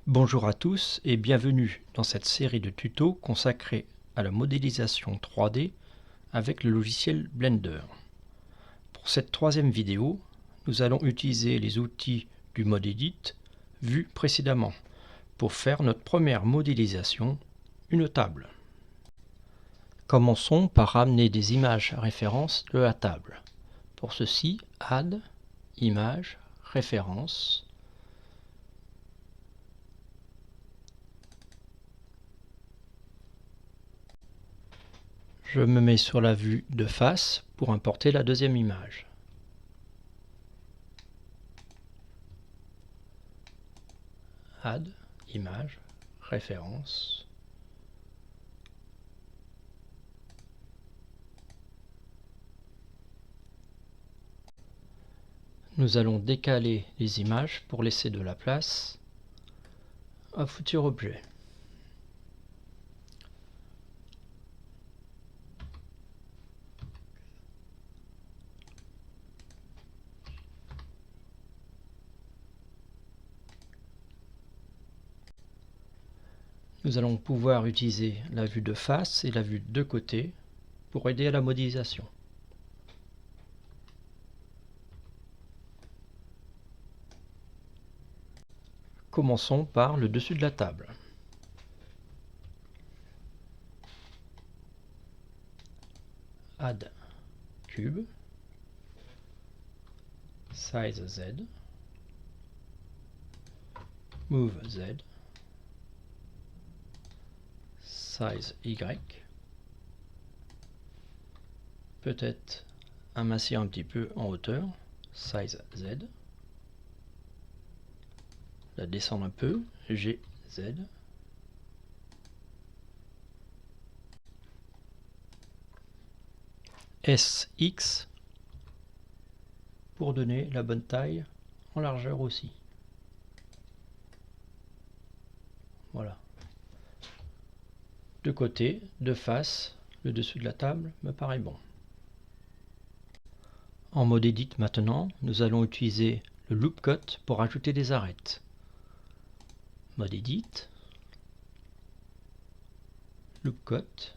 Bonjour à tous et bienvenue dans cette série de tutos consacrée à la modélisation 3D avec le logiciel Blender. Pour cette troisième vidéo, nous allons utiliser les outils du mode Edit vus précédemment pour faire notre première modélisation, une table. Commençons par ramener des images références de la table. Pour ceci, Add, Images, Références. Je me mets sur la vue de face pour importer la deuxième image. Add, Image, Référence. Nous allons décaler les images pour laisser de la place à futur objet. Nous allons pouvoir utiliser la vue de face et la vue de côté pour aider à la modélisation. Commençons par le dessus de la table. Add Cube, Size Z, Move Z, Size Y, peut-être amincir un petit peu en hauteur, Size Z, la descendre un peu, GZ, SX pour donner la bonne taille en largeur aussi. Voilà. De côté, de face, le dessus de la table me paraît bon. En mode Edit maintenant, nous allons utiliser le Loop Cut pour ajouter des arêtes. Mode Edit, Loop Cut,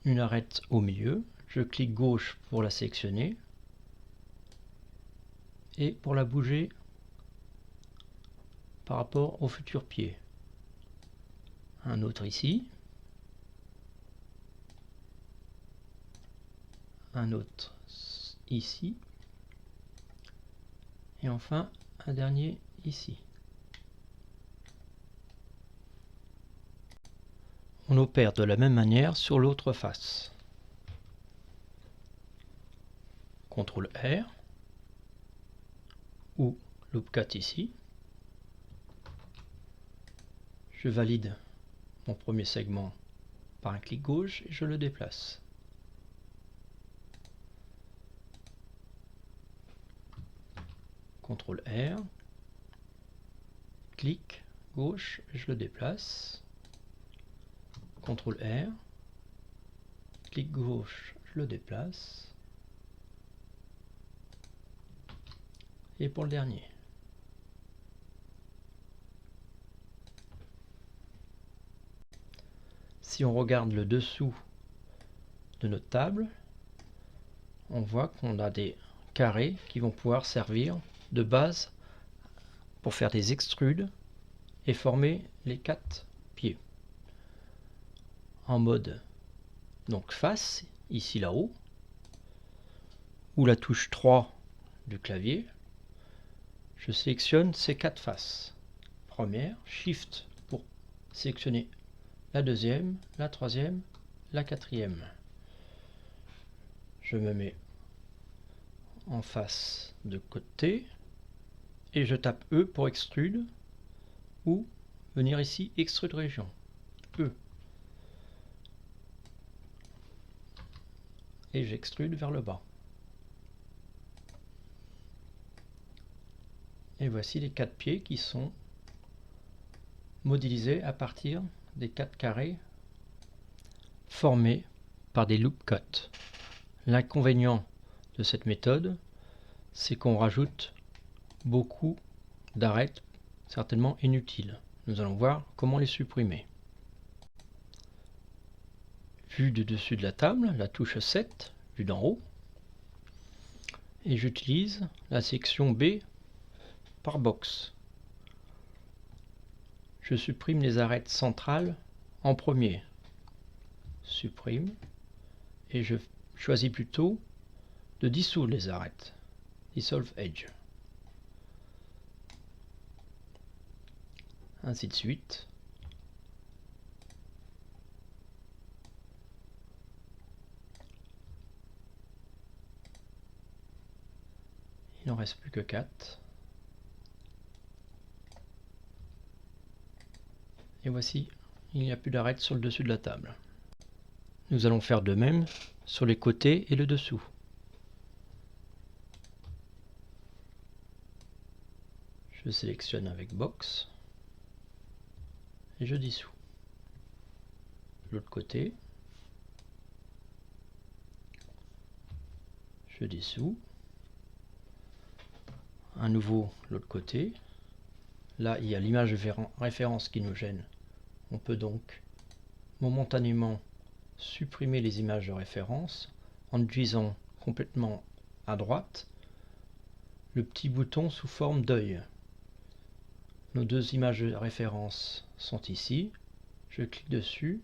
une arête au milieu, je clique gauche pour la sélectionner et pour la bouger par rapport au futur pied. Un autre ici, un autre ici, et enfin un dernier ici. On opère de la même manière sur l'autre face. CTRL R ou Loop Cut ici. Je valide mon premier segment par un clic gauche et je le déplace. CTRL R, clic gauche, je le déplace. CTRL R, clic gauche, je le déplace. Et pour le dernier. Si on regarde le dessous de notre table, on voit qu'on a des carrés qui vont pouvoir servir de base pour faire des extrudes et former les 4 pieds. En mode donc face, ici là-haut, ou la touche 3 du clavier, je sélectionne ces 4 faces. Première, Shift pour sélectionner la deuxième, la troisième, la quatrième. Je me mets en face de côté et je tape E pour extrude ou venir ici extrude région. E. Et j'extrude vers le bas. Et voici les 4 pieds qui sont modélisés à partir des 4 carrés formés par des loop cuts. L'inconvénient de cette méthode, c'est qu'on rajoute beaucoup d'arêtes certainement inutiles. Nous allons voir comment les supprimer. Vue du dessus de la table, la touche 7, vue d'en haut. Et j'utilise la section B par box. Je supprime les arêtes centrales en premier. Supprime. Et je choisis plutôt de dissoudre les arêtes. Dissolve Edge. Ainsi de suite. Il n'en reste plus que 4. Et voici, il n'y a plus d'arêtes sur le dessus de la table. Nous allons faire de même sur les côtés et le dessous. Je sélectionne avec Box et je dissous. L'autre côté, je dissous. À nouveau l'autre côté. Là, il y a l'image de référence qui nous gêne. On peut donc momentanément supprimer les images de référence en utilisant complètement à droite le petit bouton sous forme d'œil. Nos deux images de référence sont ici. Je clique dessus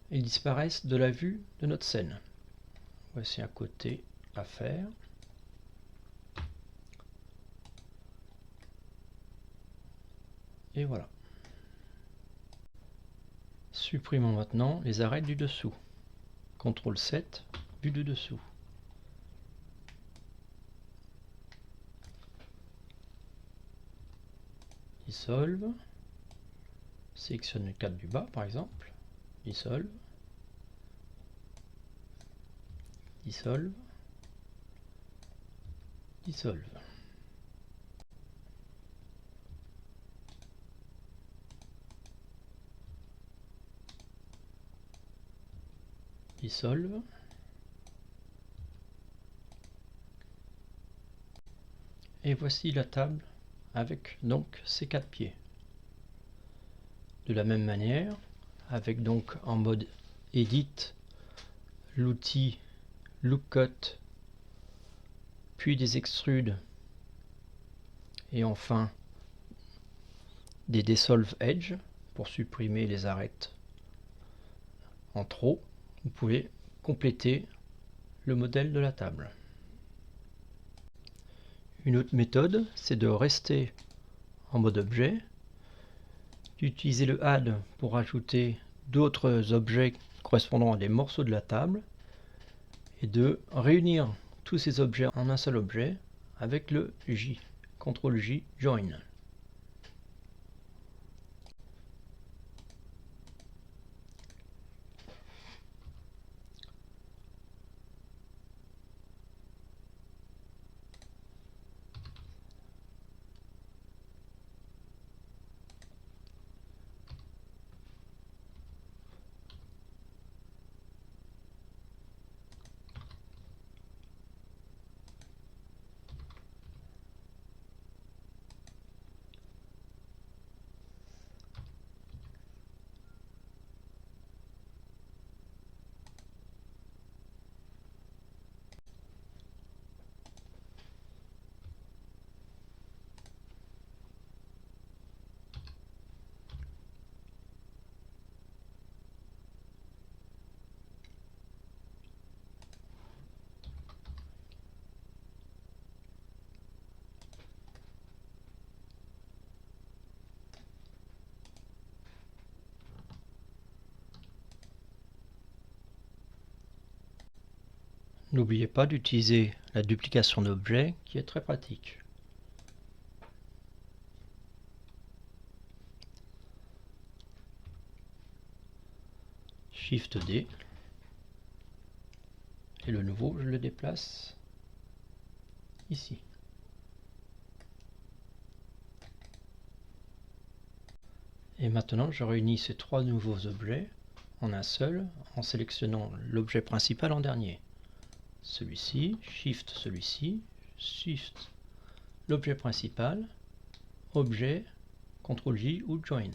et ils disparaissent de la vue de notre scène. Voici un côté à faire. Et voilà. Supprimons maintenant les arêtes du dessous. CTRL 7, vue du dessous. Dissolve. Sélectionne le cadre du bas par exemple. Dissolve. Dissolve. Dissolve. Dissolve. Et voici la table avec donc ces 4 pieds. De la même manière, avec donc en mode Edit, l'outil Loop Cut, puis des extrudes et enfin des Dissolve Edge pour supprimer les arêtes en trop, vous pouvez compléter le modèle de la table. Une autre méthode, c'est de rester en mode objet, d'utiliser le Add pour ajouter d'autres objets correspondant à des morceaux de la table et de réunir tous ces objets en un seul objet avec le J, CTRL J, Join. N'oubliez pas d'utiliser la duplication d'objets qui est très pratique. Shift D et le nouveau je le déplace ici. Et maintenant je réunis ces 3 nouveaux objets en un seul en sélectionnant l'objet principal en dernier. Celui-ci, Shift celui-ci, Shift l'objet principal, objet, CTRL-J ou Join.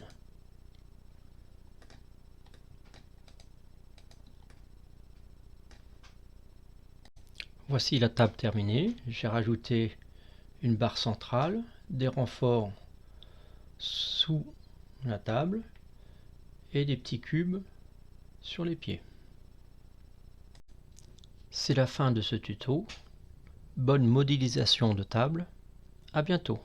Voici la table terminée. J'ai rajouté une barre centrale, des renforts sous la table et des petits cubes sur les pieds. C'est la fin de ce tuto. Bonne modélisation de table. À bientôt.